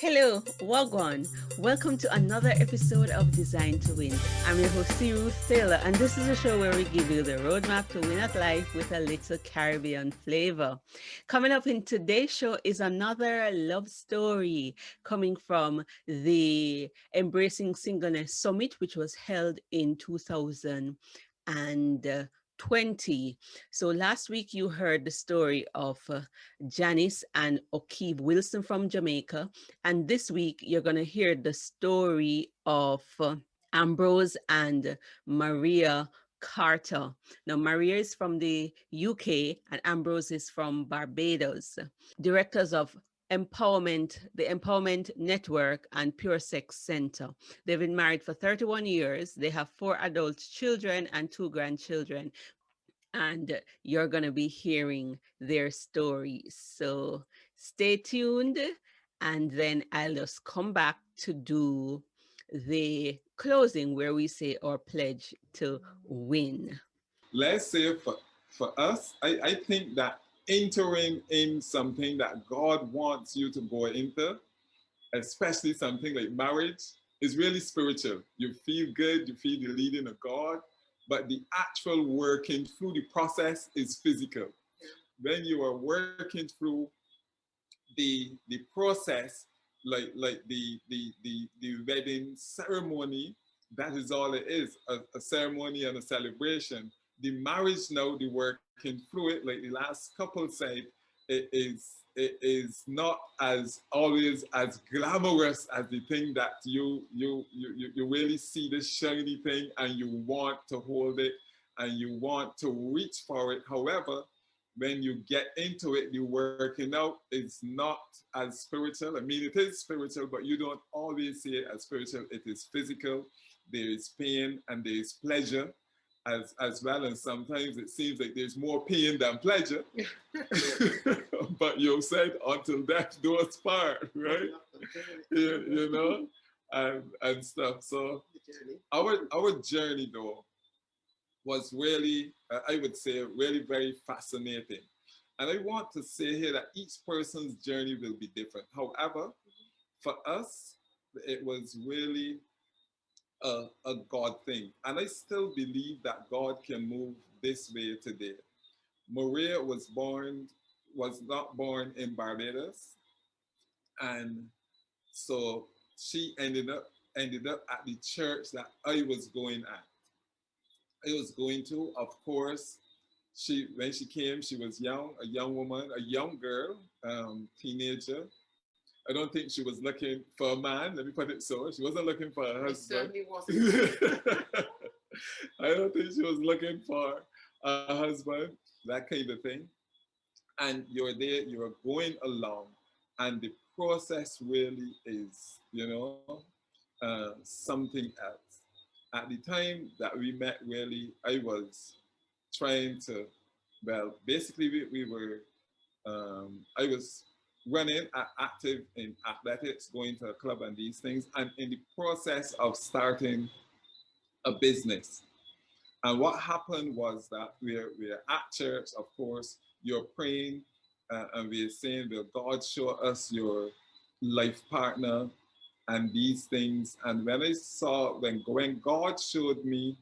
Hello, Wagwan. Welcome to another episode of Design to Win. I'm your host, Ruth Taylor, and this is a show where we give you the roadmap to win at life with a little Caribbean flavor. Coming up in today's show is another love story coming from the Embracing Singleness Summit, which was held in 2020. So last week you heard the story of Janice and O'Keefe Wilson from Jamaica. And this week, you're going to hear the story of Ambrose and Maria Carter. Now, Maria is from the UK and Ambrose is from Barbados. Directors of the Empowerment Network and Pure Sex Center. They've been married for 31 years. They have 4 adult children and 2 grandchildren. And you're going to be hearing their stories. So stay tuned, and then I'll just come back to do the closing where we say our pledge to win. Let's say for us, I think that entering in something that God wants you to go into, especially something like marriage, is really spiritual. You feel good, you feel the leading of God, but the actual working through the process is physical. When you are working through the process, like the wedding ceremony, that is all it is, a ceremony and a celebration. The marriage now, the working through it, like the last couple said, it is not as always as glamorous as the thing that you really see the shiny thing and you want to hold it and you want to reach for it. However, when you get into it, the working out is not as spiritual. I mean, it is spiritual, but you don't always see it as spiritual. It is physical. There is pain and there is pleasure as well. And sometimes it seems like there's more pain than pleasure. But you said until death do us part, right? you know, and stuff. So our journey though was really, I would say, really very fascinating. And I want to say here that each person's journey will be different. However, for us, it was really a God thing. And I still believe that God can move this way today. Maria was not born in Barbados. And so she ended up at the church that I was going at. I was going to, of course, when she came, she was young, a young woman, a young girl, teenager. I don't think she was looking for a man. Let me put it so. She wasn't looking for a husband. Certainly wasn't. I don't think she was looking for a husband, that kind of thing. And you're there, you're going along, and the process really is, something else. At the time that we met, really, I was trying to, well, basically I was running active in athletics, going to a club and these things, and in the process of starting a business. And what happened was that we're at church, of course, you're praying, and we're saying, will God show us your life partner and these things. And when God showed me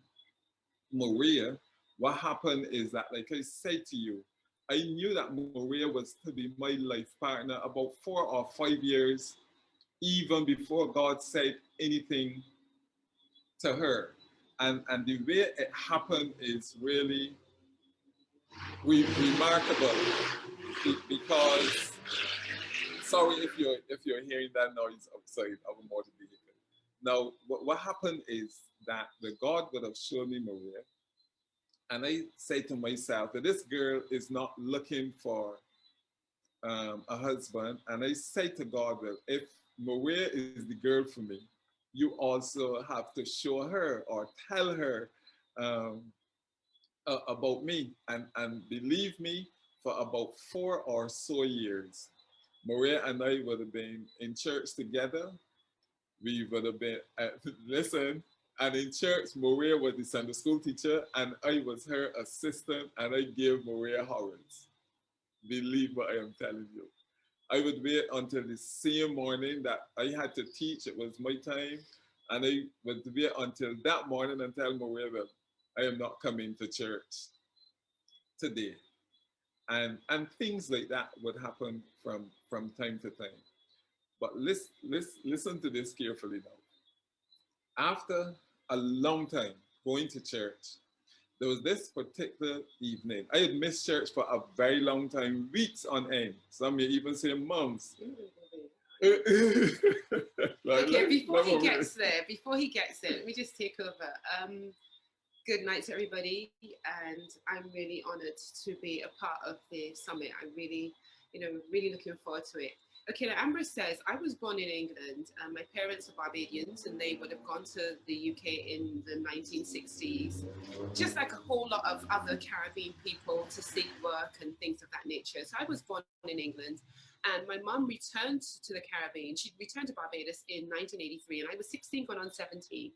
Maria, what happened is that, like I said to you, I knew that Maria was to be my life partner about 4 or 5 years, even before God said anything to her. And the way it happened is really remarkable because, sorry if you're hearing that noise outside of a motor vehicle. Now, what happened is that the God would have shown me Maria, and I say to myself that this girl is not looking for a husband. And I say to God, well, if Maria is the girl for me, you also have to show her or tell her about me. And believe me, for about 4 or so years, Maria and I would have been in church together. We would have been, listen, and in church, Maria was the Sunday school teacher, and I was her assistant, and I gave Maria horrors. Believe what I am telling you. I would wait until the same morning that I had to teach. It was my time. And I would wait until that morning and tell Maria, well, I am not coming to church today. And things like that would happen from time to time. But listen to this carefully now. After a long time going to church, there was this particular evening. I had missed church for a very long time, weeks on end. Some may even say months. Okay, before he gets there, let me just take over. Good night to everybody, and I'm really honoured to be a part of the summit. I'm really, really looking forward to it. Okay, now Ambrose says, I was born in England, and my parents are Barbadians, and they would have gone to the UK in the 1960s, just like a whole lot of other Caribbean people, to seek work and things of that nature. So I was born in England, and my mum returned to the Caribbean. She returned to Barbados in 1983, and I was 16 going on 17.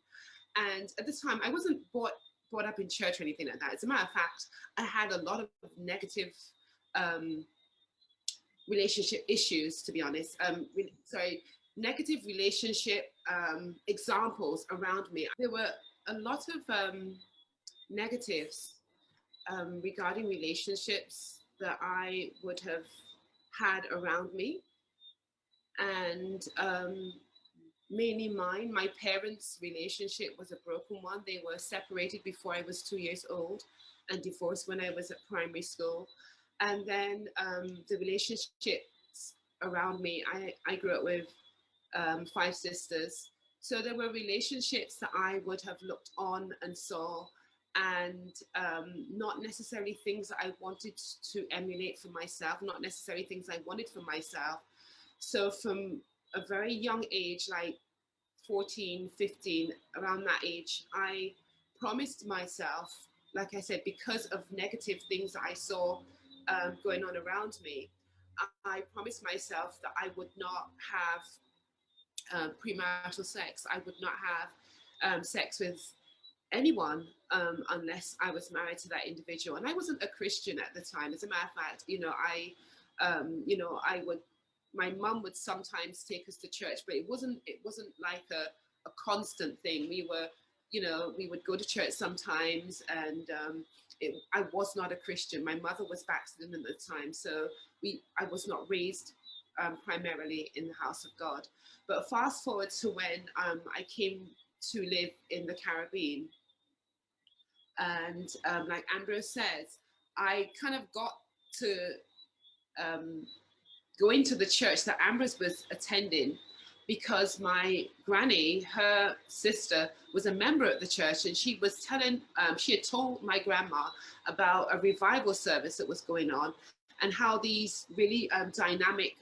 And at the time, I wasn't brought up in church or anything like that. As a matter of fact, I had a lot of negative relationship issues, to be honest. Negative relationship examples around me. There were a lot of negatives regarding relationships that I would have had around me. And mainly mine. My parents' relationship was a broken one. They were separated before I was 2 years old and divorced when I was at primary school. And then the relationships around me, I grew up with 5 sisters. So there were relationships that I would have looked on and saw, and not necessarily things that I wanted to emulate for myself, not necessarily things I wanted for myself. So from a very young age, like 14, 15, around that age, I promised myself, like I said, because of negative things that I saw going on around me, I promised myself that I would not have premarital sex. I would not have sex with anyone unless I was married to that individual. And I wasn't a Christian at the time. As a matter of fact, I would, my mum would sometimes take us to church, but it wasn't like a constant thing. We were, we would go to church sometimes, and I was not a Christian. My mother was backslidden at the time, so I was not raised primarily in the house of God. But fast forward to when I came to live in the Caribbean, and like Ambrose says, I kind of got to go into the church that Ambrose was attending because my granny, her sister, was a member at the church, and she was telling, she had told my grandma about a revival service that was going on, and how these really dynamic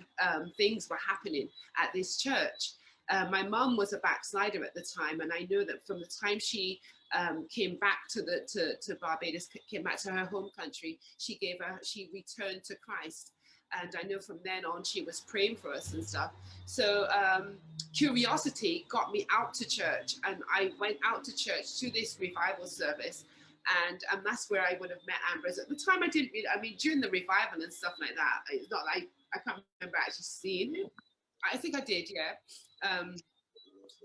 things were happening at this church. My mum was a backslider at the time, and I know that from the time she came back to Barbados, came back to her home country, she returned to Christ. And I know from then on, she was praying for us and stuff. So curiosity got me out to church, and I went out to church to this revival service. And that's where I would have met Ambrose. At the time, I didn't really, I mean, during the revival and stuff like that, it's not like, I can't remember actually seeing him. I think I did, yeah.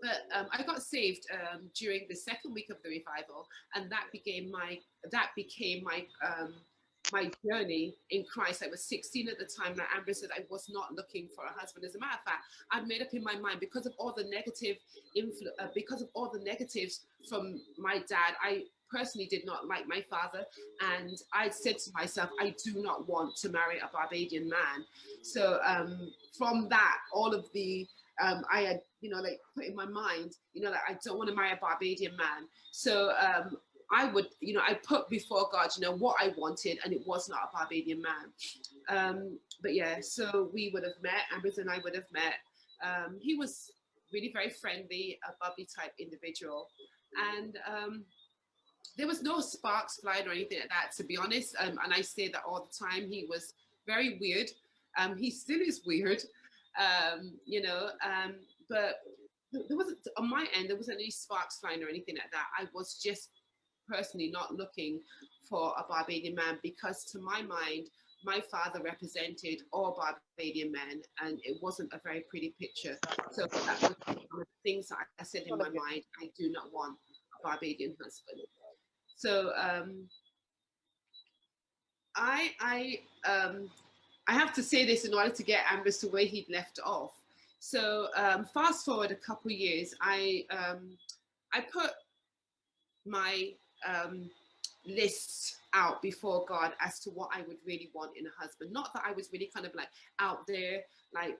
But I got saved during the second week of the revival, and that became my my journey in Christ. I was 16 at the time, and Ambrose said I was not looking for a husband. As a matter of fact, I'd made up in my mind, because of all the because of all the negatives from my dad, I personally did not like my father, and I said to myself, I do not want to marry a Barbadian man. So from that, all of the I had, like put in my mind, like I don't want to marry a Barbadian man. So I would, I put before God, what I wanted, and it was not a Barbadian man. But yeah, so we would have met, Ambrose and I would have met. He was really very friendly, a bubbly type individual. And there was no sparks flying or anything like that, to be honest. And I say that all the time. He was very weird. He still is weird, but there wasn't, on my end, there wasn't any sparks flying or anything like that. I was just personally not looking for a Barbadian man, because to my mind, my father represented all Barbadian men, and it wasn't a very pretty picture. So that was one of the things that I said in my mind, I do not want a Barbadian husband. So I have to say this in order to get Ambrose to where he'd left off. So fast forward a couple of years, I put my lists out before God as to what I would really want in a husband. Not that I was really kind of like out there, like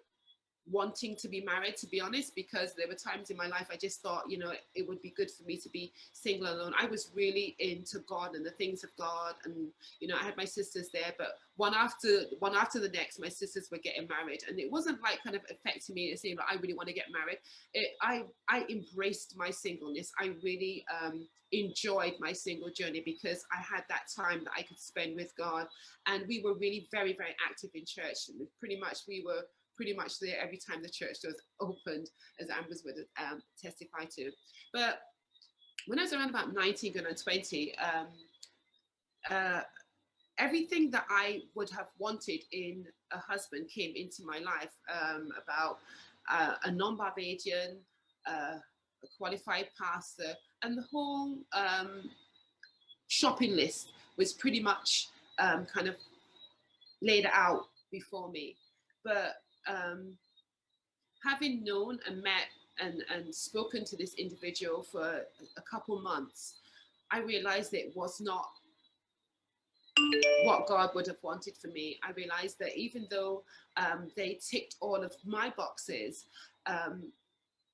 wanting to be married, to be honest, because there were times in my life I just thought, you know, it would be good for me to be single alone. I was really into God and the things of God, and you know, I had my sisters there, but one after the next, my sisters were getting married, and it wasn't like kind of affecting me and saying like, I really want to get married. I embraced my singleness. I really enjoyed my single journey because I had that time that I could spend with God, and we were really very, very active in church. And we were pretty much there every time the church doors opened, as Ambrose would testify to. But when I was around about 19 going on 20, everything that I would have wanted in a husband came into my life, about a non-Barbadian, a qualified pastor, and the whole shopping list was pretty much kind of laid out before me. But having known and met and spoken to this individual for a couple months, I realized that it was not what God would have wanted for me. I realized that even though they ticked all of my boxes,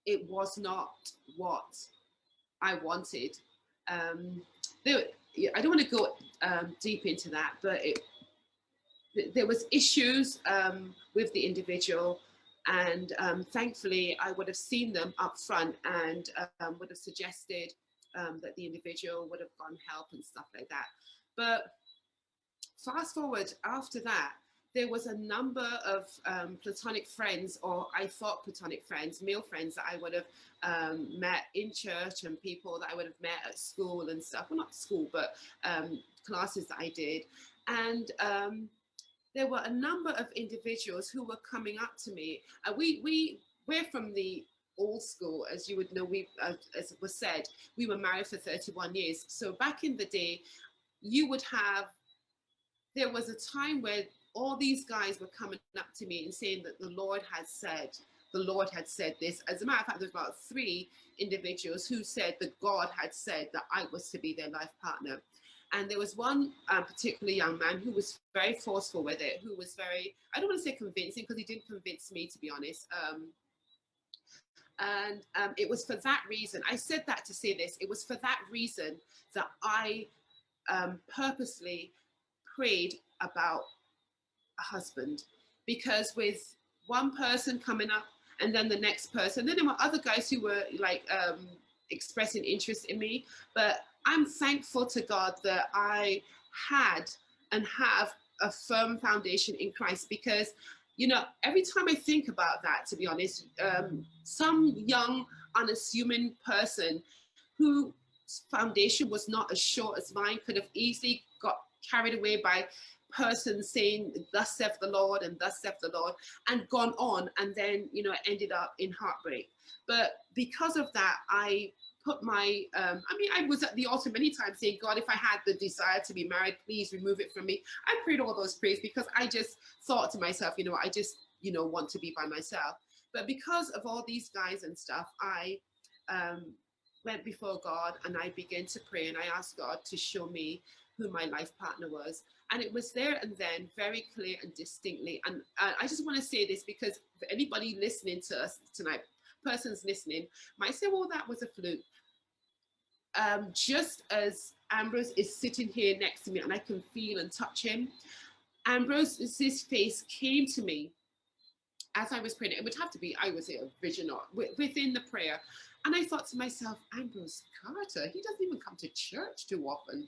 it was not what I wanted. I don't want to go deep into that, but there was issues with the individual, and thankfully I would have seen them up front and would have suggested that the individual would have gone help and stuff like that. But fast forward after that, there was a number of platonic friends, or I thought platonic friends, male friends that I would have met in church, and people that I would have met at school and stuff. Well, not school, but classes that I did. And there were a number of individuals who were coming up to me. We're from the old school, as you would know. As it was said, we were married for 31 years. So back in the day, there was a time where all these guys were coming up to me and saying that the Lord had said this. As a matter of fact, there's about 3 individuals who said that God had said that I was to be their life partner. And there was one particularly young man who was very forceful with it, who was very, I don't want to say convincing, because he didn't convince me, to be honest. And it was for that reason, I said that to say this, it was for that reason that I purposely prayed about a husband. Because with one person coming up and then the next person, then there were other guys who were like expressing interest in me, but I'm thankful to God that I had and have a firm foundation in Christ, because, you know, every time I think about that, to be honest, some young, unassuming person whose foundation was not as sure as mine could have easily got carried away by person saying, thus saith the Lord and thus saith the Lord, and gone on, and then, you know, ended up in heartbreak. But because of that, I put my, I was at the altar many times saying, God, if I had the desire to be married, please remove it from me. I prayed all those prayers because I just thought to myself, you know, I just, you know, want to be by myself. But because of all these guys and stuff, I went before God and I began to pray, and I asked God to show me who my life partner was. And it was there and then, very clear and distinctly. And I just want to say this, because for anybody listening to us tonight, persons listening might say, well, that was a fluke. Just as Ambrose is sitting here next to me and I can feel and touch him, Ambrose's face came to me as I was praying. It would have to be, I would say, a vision or within the prayer. And I thought to myself, Ambrose Carter, he doesn't even come to church too often.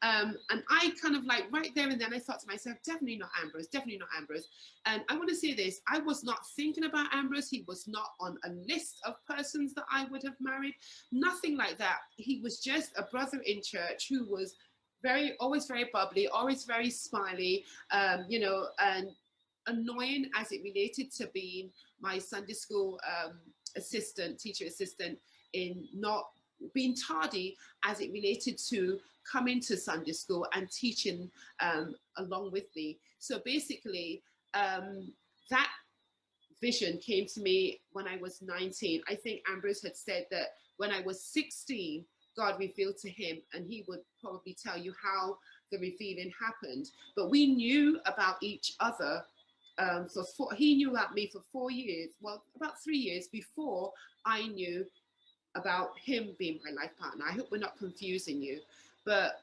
And I kind of like right there and then I thought to myself, definitely not Ambrose, definitely not Ambrose. And I want to say this, I was not thinking about Ambrose. He was not on a list of persons that I would have married. Nothing like that. He was just a brother in church who was always very bubbly, always very smiley, you know, and annoying as it related to being my Sunday school teacher assistant, in not being tardy as it related to coming to Sunday school and teaching along with me. So basically, that vision came to me when I was 19. I think Ambrose had said that when I was 16, God revealed to him, and he would probably tell you how the revealing happened. But we knew about each other. He knew about me for 4 years, well, about 3 years before I knew about him being my life partner. I hope we're not confusing you. But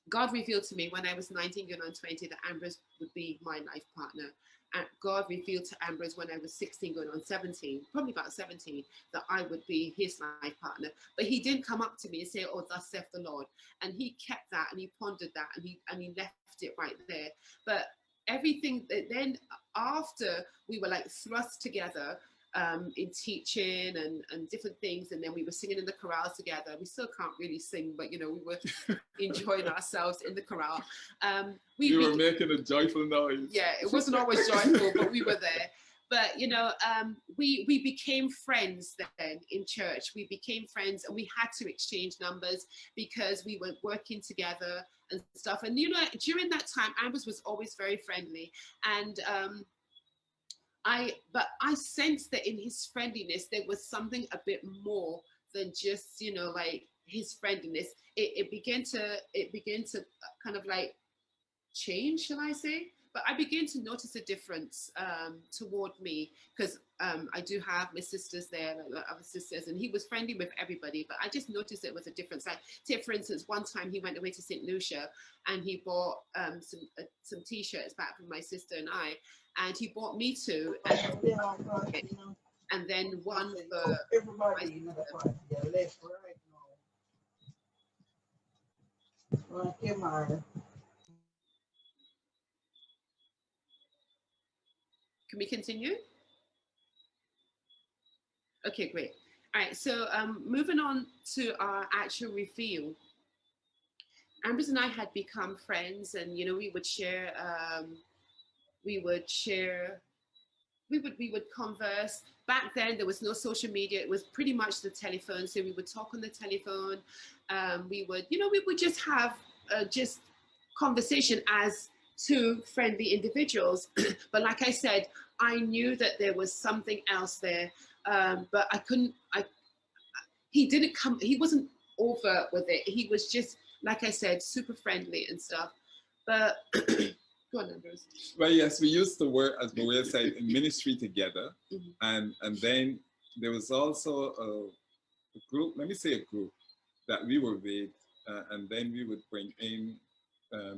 God revealed to me when I was 19 going on 20 that Ambrose would be my life partner. And God revealed to Ambrose when I was 16 going on 17, probably about 17, that I would be his life partner. But he didn't come up to me and say, "Oh, thus saith the Lord." And he kept that, and he pondered that, and he left it right there. But everything that then, after we were like thrust together in teaching and different things, and then we were singing in the chorales together. We still can't really sing, but you know, we were enjoying ourselves in the chorale. We were making a joyful noise. Yeah, it wasn't always joyful, but we were there. But you know, we became friends then in church. We became friends, and we had to exchange numbers because we were working together and stuff. And you know, during that time, Ambrose was always very friendly, and but I sensed that in his friendliness there was something a bit more than just, you know, like his friendliness. It began to kind of like change, shall I say? But I began to notice a difference toward me, because I do have my sisters there, like other sisters, and he was friendly with everybody. But I just noticed there was a difference. Like, take for instance, one time he went away to St. Lucia, and he bought some t-shirts back from my sister and I, and he bought me two, and then one for everybody. Can we continue? Okay, great. All right, so moving on to our actual reveal. Ambrose and I had become friends, and you know, we would converse. Back then, there was no social media. It was pretty much the telephone. So we would talk on the telephone. We would just have just conversation as two friendly individuals. But like I said, I knew that there was something else there. But he wasn't overt with it. He was just, like I said, super friendly and stuff. But go on, Ambrose. Well, yes, we used to work, as Maria said, in ministry together. Mm-hmm. And then there was also a group, let me say a group, that we were with, and then we would bring in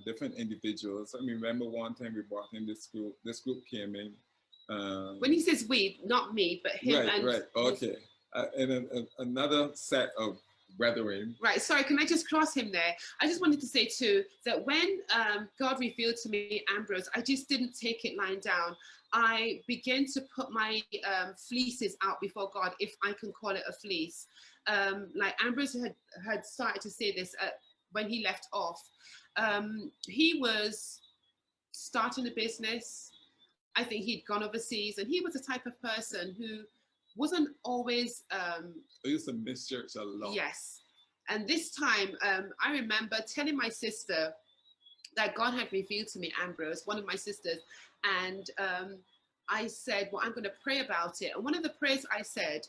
different individuals. I remember one time we brought in this group. This group came in. When he says we, not me, but him. Right, okay. And another set of brethren. Right, sorry, can I just cross him there? I just wanted to say too, that when God revealed to me Ambrose, I just didn't take it lying down. I began to put my fleeces out before God, if I can call it a fleece. Like Ambrose had started to say this when he left off. He was starting a business. I think he'd gone overseas, and he was the type of person who wasn't always... I used to miss church a lot. Yes. And this time, I remember telling my sister that God had revealed to me Ambrose, one of my sisters, and I said, well, I'm going to pray about it. And one of the prayers I said,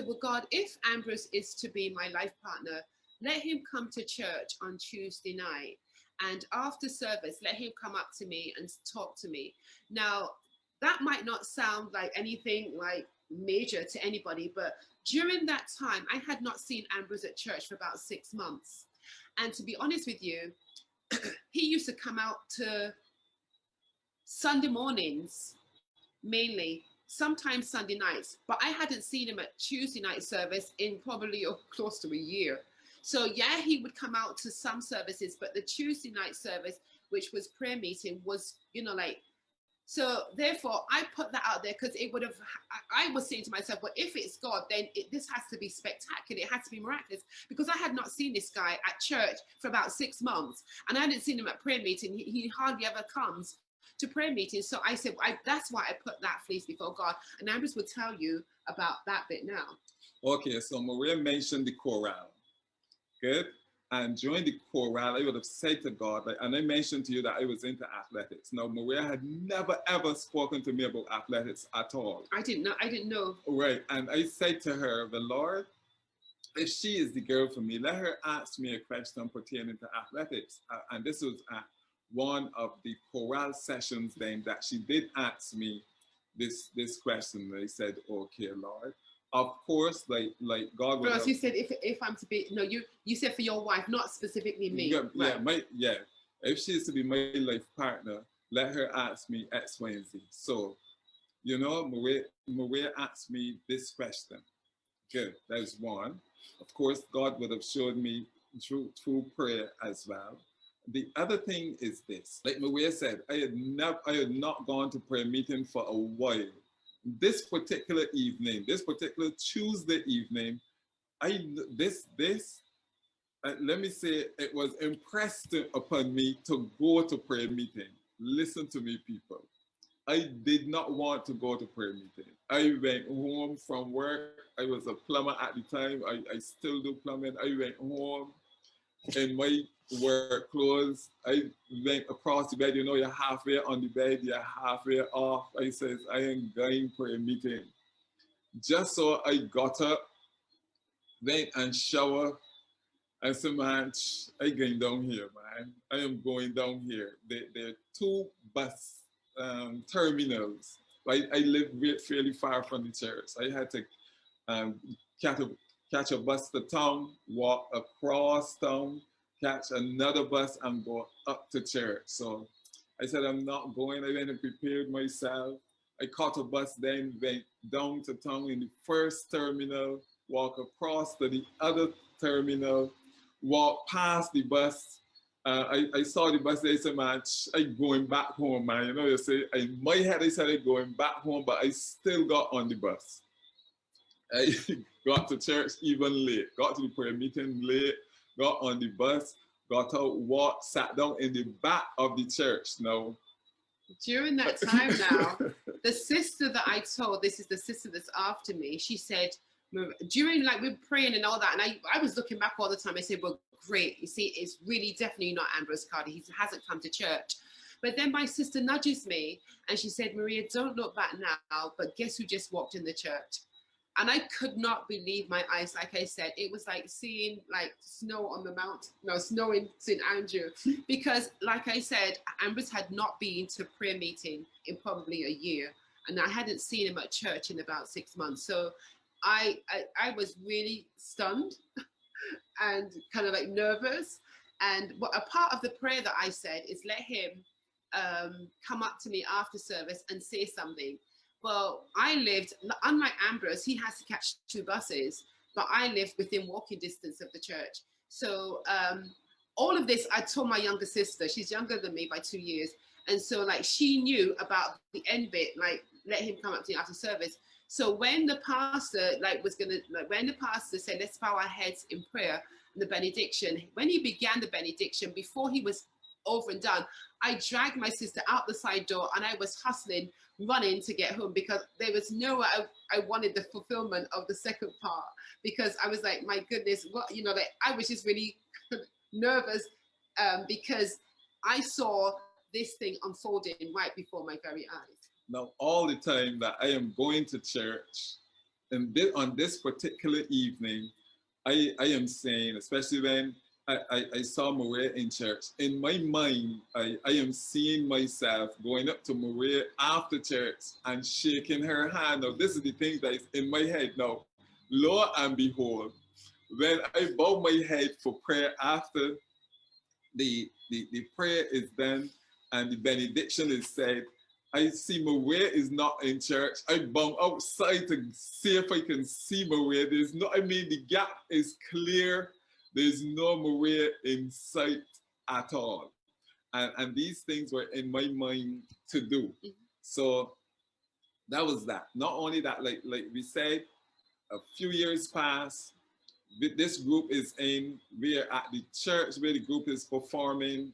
well, God, if Ambrose is to be my life partner, let him come to church on Tuesday night. And after service, let him come up to me and talk to me. Now, that might not sound like anything like major to anybody, but during that time, I had not seen Ambrose at church for about 6 months. And to be honest with you, he used to come out to Sunday mornings, mainly, sometimes Sunday nights, but I hadn't seen him at Tuesday night service in probably close to a year. So yeah, he would come out to some services, but the Tuesday night service, which was prayer meeting, was, you know, like So therefore, I put that out there because it would have. I was saying to myself, well, if it's God, then this has to be spectacular. It has to be miraculous because I had not seen this guy at church for about 6 months, and I hadn't seen him at prayer meeting. He hardly ever comes to prayer meetings. So I said, that's why I put that fleece before God. And Ambrose will tell you about that bit now. Okay, so Maria mentioned the chorale. Good. And during the chorale, I would have said to God, like, and I mentioned to you that I was into athletics. Now, Maria had never ever spoken to me about athletics at all. I didn't know. Right. And I said to her, the Lord, if she is the girl for me, let her ask me a question pertaining to athletics. And this was at one of the chorale sessions then that she did ask me this question. I said, okay, Lord. Of course, like God would. First, you said if I'm to be you said for your wife, not specifically me. Yeah, right. If she is to be my life partner, let her ask me X, Y, and Z. So, Maria asked me this question. Good, that's one. Of course, God would have showed me through prayer as well. The other thing is this: like Maria said, I had not gone to prayer meeting for a while. This particular evening, this particular Tuesday evening, let me say, it was impressed upon me to go to prayer meeting. Listen to me, people. I did not want to go to prayer meeting. I went home from work. I was a plumber at the time. I still do plumbing. I went home in my work clothes. I went across the bed. You're halfway on the bed, you're halfway off. I says, I am going for a meeting. Just so I got up, went and shower. I said, man, I'm going down here, man. I am going down here. There are 2 bus terminals. I live fairly far from the church. I had to catch a bus to town, walk across town, catch another bus and go up to church. So I said, I'm not going. I went and prepared myself. I caught a bus, then went down to town in the first terminal, walk across to the other terminal, walk past the bus. I saw the bus there. I said, man, I'm going back home, man. You say, in my head, I said I'm going back home, but I still got on the bus. I got to church even late, got to the prayer meeting late, got on the bus, got out, walked, sat down in the back of the church. Now, during that time now, the sister that I told, this is the sister that's after me, she said, during we're praying and all that, and I was looking back all the time, I said, well, great, you see, it's really definitely not Ambrose Carter, he hasn't come to church. But then my sister nudges me and she said, Maria, don't look back now, but guess who just walked in the church? And I could not believe my eyes. Like I said, it was like seeing snow on the mountain, snow in St. Andrew. Because like I said, Ambrose had not been to prayer meeting in probably a year. And I hadn't seen him at church in about 6 months. So I was really stunned and kind of nervous. And a part of the prayer that I said is let him come up to me after service and say something. Well, I lived, unlike Ambrose, he has to catch 2 buses, but I lived within walking distance of the church. So all of this, I told my younger sister, she's younger than me by 2 years. And so she knew about the end bit, let him come up to you after service. So when the pastor when the pastor said, let's bow our heads in prayer, the benediction, when he began the benediction, before he was over and done, I dragged my sister out the side door and I was hustling, running to get home because there was nowhere I wanted the fulfillment of the second part, because I was like, my goodness, what, I was just really nervous because I saw this thing unfolding right before my very eyes. Now, all the time that I am going to church, and on this particular evening, I am saying, especially when I saw Maria in church, in my mind, I am seeing myself going up to Maria after church and shaking her hand. Now, this is the thing that is in my head now. Lo and behold, when I bow my head for prayer after the prayer is done and the benediction is said, I see Maria is not in church. I bound outside to see if I can see Maria. The gap is clear. There's no Maria in sight at all. And these things were in my mind to do. So that was that. Not only that, like we said, a few years pass. This group is in. We are at the church where the group is performing,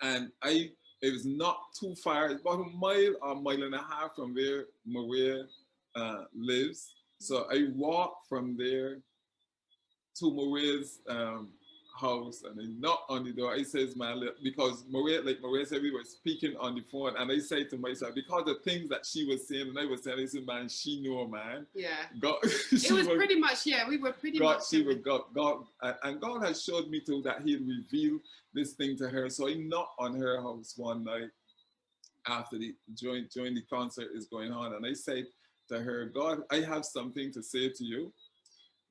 and it was not too far. It's about a mile or a mile and a half from where Maria lives. So I walked from there to Maria's house, and I knocked on the door. I says, man, because Maria, like Maria said, we were speaking on the phone, and I say to myself, because the things that she was saying and I was saying, I said, man, she knew, man. Yeah. God, it was pretty much, yeah, we were pretty God, much. she was God, and God has showed me too that He'd reveal this thing to her. So I knocked on her house one night after during the concert is going on, and I said to her, God, I have something to say to you.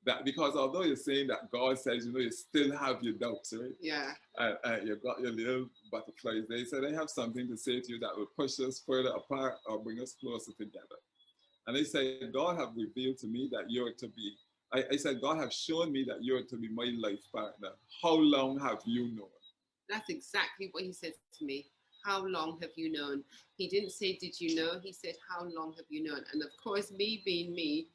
That because although you're saying that God says, you still have your doubts, right? Yeah. You've got your little butterflies there. He said, I have something to say to you that will push us further apart or bring us closer together. And I said, God have revealed to me that you're to be, I said, God have shown me that you're to be my life partner. How long have you known? That's exactly what he said to me. How long have you known? He didn't say, did you know? He said, how long have you known? And of course, me being me,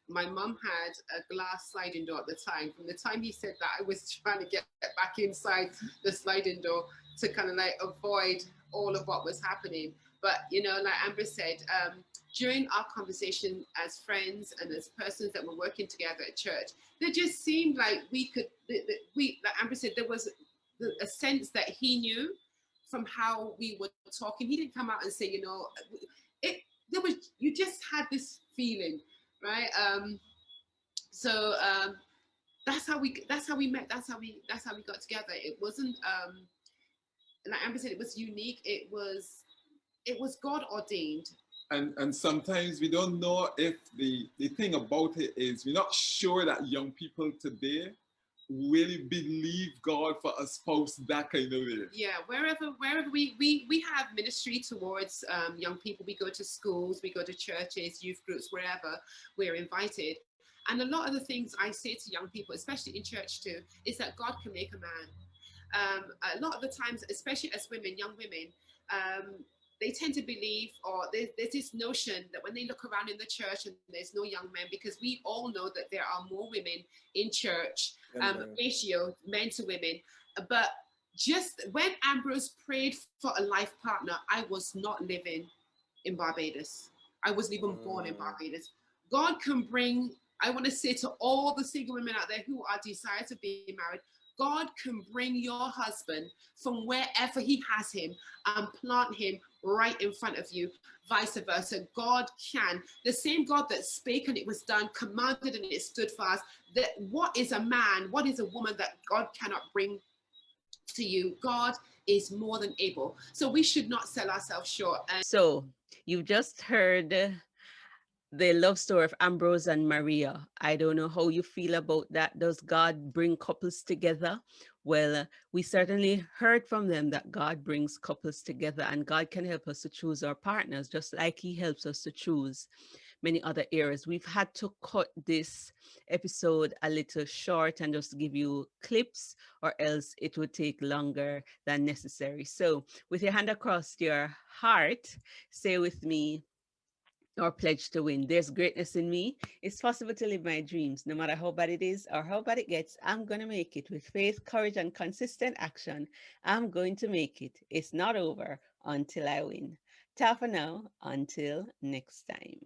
my mum had a glass sliding door at the time. From the time he said that, I was trying to get back inside the sliding door to kind of like avoid all of what was happening. But, like Amber said, during our conversation as friends and as persons that were working together at church, it just seemed like like Amber said, there was a sense that he knew from how we were talking. He didn't come out and say, you just had this feeling, right? So that's how we met. That's how we got together. It wasn't like Amber said, it was unique. It was God ordained. And sometimes we don't know if the thing about it is we're not sure that young people today really believe God for a spouse that kind of way. Yeah, wherever we have ministry towards young people. We go to schools, we go to churches, youth groups, wherever we're invited. And a lot of the things I say to young people, especially in church too, is that God can make a man. A lot of the times, especially as women, young women, they tend to believe, or there's this notion that when they look around in the church and there's no young men, because we all know that there are more women in church, ratio men to women. But just when Ambrose prayed for a life partner, I was not living in Barbados. I wasn't even born in Barbados. God can bring, I want to say to all the single women out there who are desire to be married, God can bring your husband from wherever he has him and plant him right in front of you, vice versa. God can. The same God that spake and it was done, commanded and it stood fast. That what is a man, what is a woman that God cannot bring to you? God is more than able. So we should not sell ourselves short. So you've just heard the love story of Ambrose and Maria. I don't know how you feel about that. Does God bring couples together? Well, we certainly heard from them that God brings couples together, and God can help us to choose our partners, just like He helps us to choose many other areas. We've had to cut this episode a little short and just give you clips, or else it would take longer than necessary. So, with your hand across your heart, say with me, or pledge to win. There's greatness in me. It's possible to live my dreams. No matter how bad it is or how bad it gets, I'm going to make it with faith, courage, and consistent action. I'm going to make it. It's not over until I win. Ta for now. Until next time.